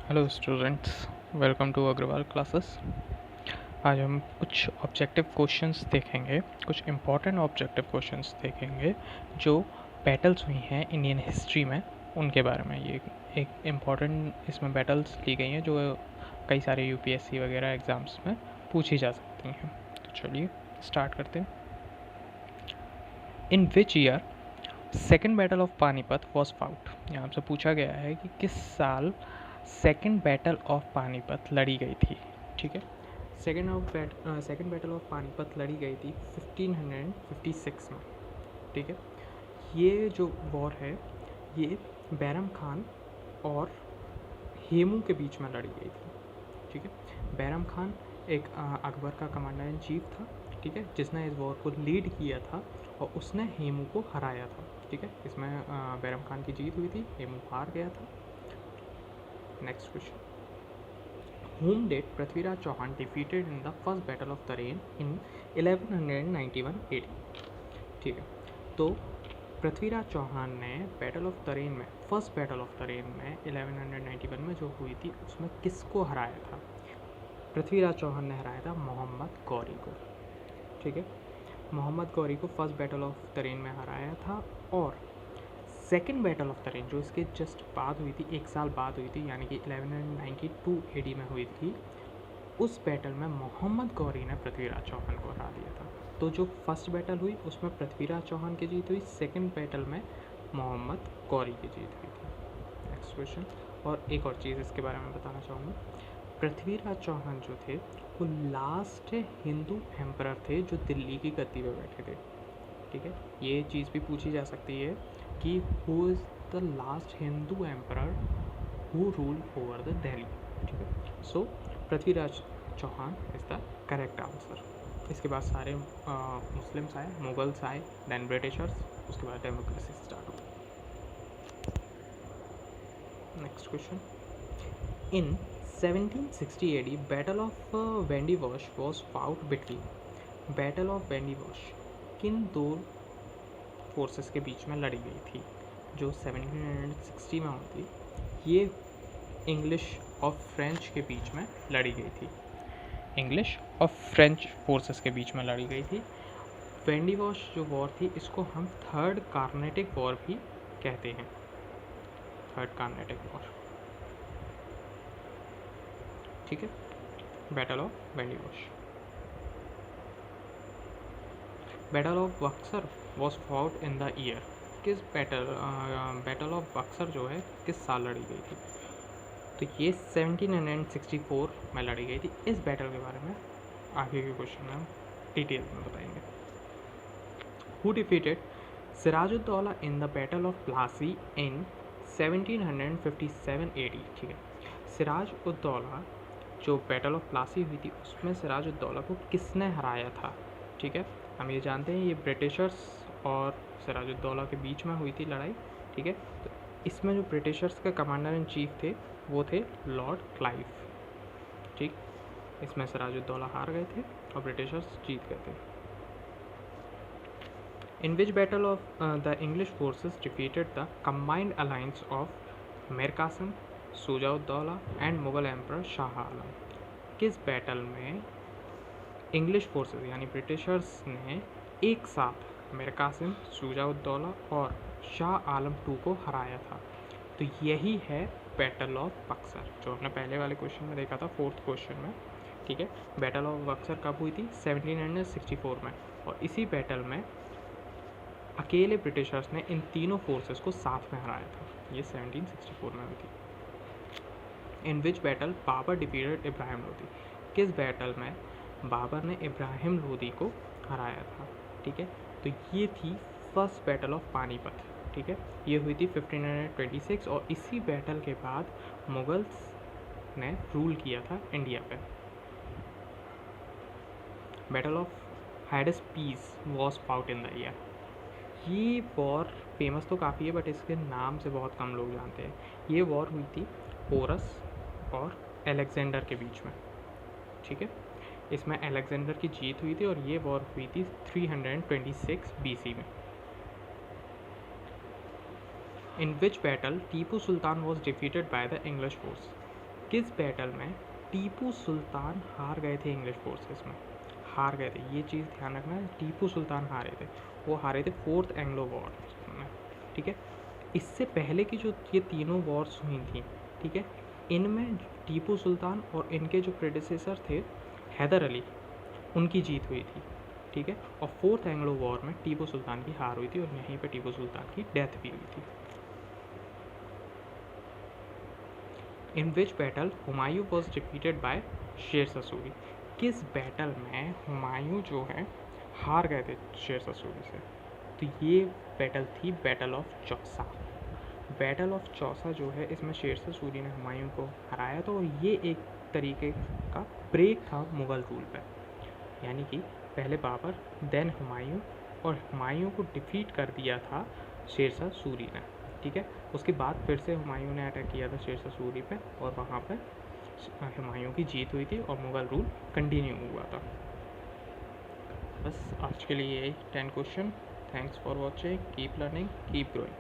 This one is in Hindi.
Hello students, welcome to Agrawal classes. आज हम कुछ ऑब्जेक्टिव क्वेश्चंस देखेंगे, कुछ इम्पॉर्टेंट ऑब्जेक्टिव क्वेश्चंस देखेंगे जो बैटल्स हुई हैं इंडियन हिस्ट्री में, उनके बारे में। ये एक इम्पॉर्टेंट इसमें बैटल्स ली गई हैं जो कई सारे यूपीएससी वगैरह एग्ज़ाम्स में पूछी जा सकती हैं। तो चलिए स्टार्ट करते हैं। In which year second battle of Panipat was fought. यहाँ से पूछा गया है कि किस साल सेकेंड बैटल ऑफ पानीपत लड़ी गई थी। ठीक है, सेकेंड बैटल ऑफ पानीपत लड़ी गई थी 1556 में। ठीक है, ये जो वॉर है ये बैरम खान और हेमू के बीच में लड़ी गई थी। ठीक है, बैरम खान एक अकबर का कमांडर इन चीफ था। ठीक है, जिसने इस वॉर को लीड किया था और उसने हेमू को हराया था। ठीक है, इसमें बैरम खान की जीत हुई थी, हेमू हार गया था। Next question, whom did Prithviraj Chauhan defeated in the first battle of Tarain in 1191 AD। ठीक है, तो पृथ्वीराज चौहान ने बैटल ऑफ तरेन में, फर्स्ट बैटल ऑफ तरेन में 1191 में जो हुई थी उसमें किसको हराया था? पृथ्वीराज चौहान ने हराया था मोहम्मद गौरी को। ठीक है, मोहम्मद गौरी को फर्स्ट बैटल ऑफ तरेन में हराया था। और सेकेंड बैटल ऑफ तरेन जो इसके जस्ट बाद हुई थी, एक साल बाद हुई थी, यानी कि 1192 AD में हुई थी, उस बैटल में मोहम्मद गौरी ने पृथ्वीराज चौहान को हरा दिया था। तो जो फर्स्ट बैटल हुई उसमें पृथ्वीराज चौहान की जीत हुई, सेकेंड बैटल में मोहम्मद गौरी की जीत हुई थी। नेक्स्ट क्वेश्चन, और एक और चीज़ इसके बारे में बताना चाहूँगा, पृथ्वीराज चौहान जो थे वो लास्ट हिंदू एम्परर थे जो दिल्ली की गद्दी पे बैठे थे। ठीक है, ये चीज़ भी पूछी जा सकती है कि who is the last Hindu emperor who rule over the Delhi. ठीक है, so Prithviraj Chauhan is the correct answer. इसके बाद सारे मुस्लिम्स आए, मुगल्स आए, देन ब्रिटिशर्स, उसके बाद डेमोक्रेसी स्टार्ट हुई। Next question, in 1760 AD battle of Wandiwash was fought between. Battle of Wandiwash किन दो फोर्सेस के बीच में लड़ी गई थी जो 1760 में हुई थी? ये इंग्लिश और फ्रेंच के बीच में लड़ी गई थी। इंग्लिश और फ्रेंच फोर्सेस के बीच में लड़ी गई थी। वेंडीवॉश जो वॉर थी इसको हम थर्ड कार्नेटिक वॉर भी कहते हैं। Third Carnatic war. ठीक है, battle of Wandiwash. Battle of Buxar was fought in the year. किस बैटल ऑफ बक्सर जो है किस साल लड़ी गई थी? तो ये 1764 में लड़ी गई थी। इस बैटल के बारे में आगे के क्वेश्चन में हम डिटेल में बताएंगे। Who defeated Sirajuddaulah in the battle of Plassey in 1757 AD। ठीक है, सिराज उद्दौला जो बैटल ऑफ प्लासी हुई थी उसमें सिराज उद्दौला को किसने हराया था? ठीक है, हम ये जानते हैं ये ब्रिटिशर्स और सिराज उद्दौला के बीच में हुई थी लड़ाई। ठीक है, तो इसमें जो ब्रिटिशर्स के कमांडर इन चीफ थे वो थे लॉर्ड क्लाइव। ठीक, इसमें सिराजुद्दौला हार गए थे और ब्रिटिशर्स जीत गए थे। In which battle of the English forces defeated the combined alliance of Mir Qasim, Shuja-ud-Daula and Mughal emperor Shah Alam. किस बैटल में इंग्लिश फोर्सेस यानी ब्रिटिशर्स ने एक साथ मीर कासिम, शुजाउद्दौला और शाह आलम II को हराया था? तो यही है बैटल ऑफ बक्सर जो हमने पहले वाले क्वेश्चन में देखा था, फोर्थ क्वेश्चन में। ठीक है, बैटल ऑफ बक्सर कब हुई थी? 1764 में। और इसी बैटल में अकेले ब्रिटिशर्स ने इन तीनों फोर्सेस को साथ में हराया था। ये 1764 में हुई थी। In which battle Babur defeated Ibrahim Lodi. किस बैटल में बाबर ने इब्राहिम लोदी को हराया था? ठीक है, तो ये थी फर्स्ट बैटल ऑफ पानीपत। ठीक है, ये हुई थी 1526 और इसी बैटल के बाद मुगल्स ने रूल किया था इंडिया पे। Battle of Hydaspes was fought in the year. ये वॉर फेमस तो काफ़ी है बट इसके नाम से बहुत कम लोग जानते हैं। ये वॉर हुई थी पोरस और अलेक्जेंडर के बीच में। ठीक है, इसमें अलेक्जेंडर की जीत हुई थी और ये वॉर हुई थी 326 BC में। In which battle Tipu Sultan was defeated by the English force. किस बैटल में टीपू सुल्तान हार गए थे इंग्लिश फोर्सेस में? हार गए थे, ये चीज़ ध्यान रखना है, टीपू सुल्तान हारे थे, वो हारे थे फोर्थ एंग्लो वॉर में, ठीक है। इससे पहले की जो ये तीनों वॉर्स हुई थी, ठीक है, इनमें टीपू सुल्तान और इनके जो प्रेडिसेसर थे हैदर अली, उनकी जीत हुई थी, ठीक है। और फोर्थ एंग्लो वॉर में टीपू सुल्तान की हार हुई थी और यहीं पे टीपू सुल्तान की डेथ भी हुई थी। In which battle Humayun was defeated by Sher Shah Suri? किस बैटल में हुमायूं जो है हार गए थे शेरशाह सूरी से? तो ये बैटल थी battle of Chausa. Battle of Chausa जो है, इसमें शेरशाह सूरी ने हुमायूं को हराया था और ये एक तरीके का ब्रेक था मुग़ल रूल पर, यानी कि पहले बाबर देन हुमायूं, और हुमायूं को डिफीट कर दिया था शेरशाह सूरी ने, ठीक है। उसके बाद फिर से हुमायूं ने अटैक किया था शेरशाह सूरी पे और वहाँ पे हुमायूं की जीत हुई थी और मुग़ल रूल कंटिन्यू हुआ था। बस आज के लिए यही 10 question. Thanks for watching, keep learning, keep growing.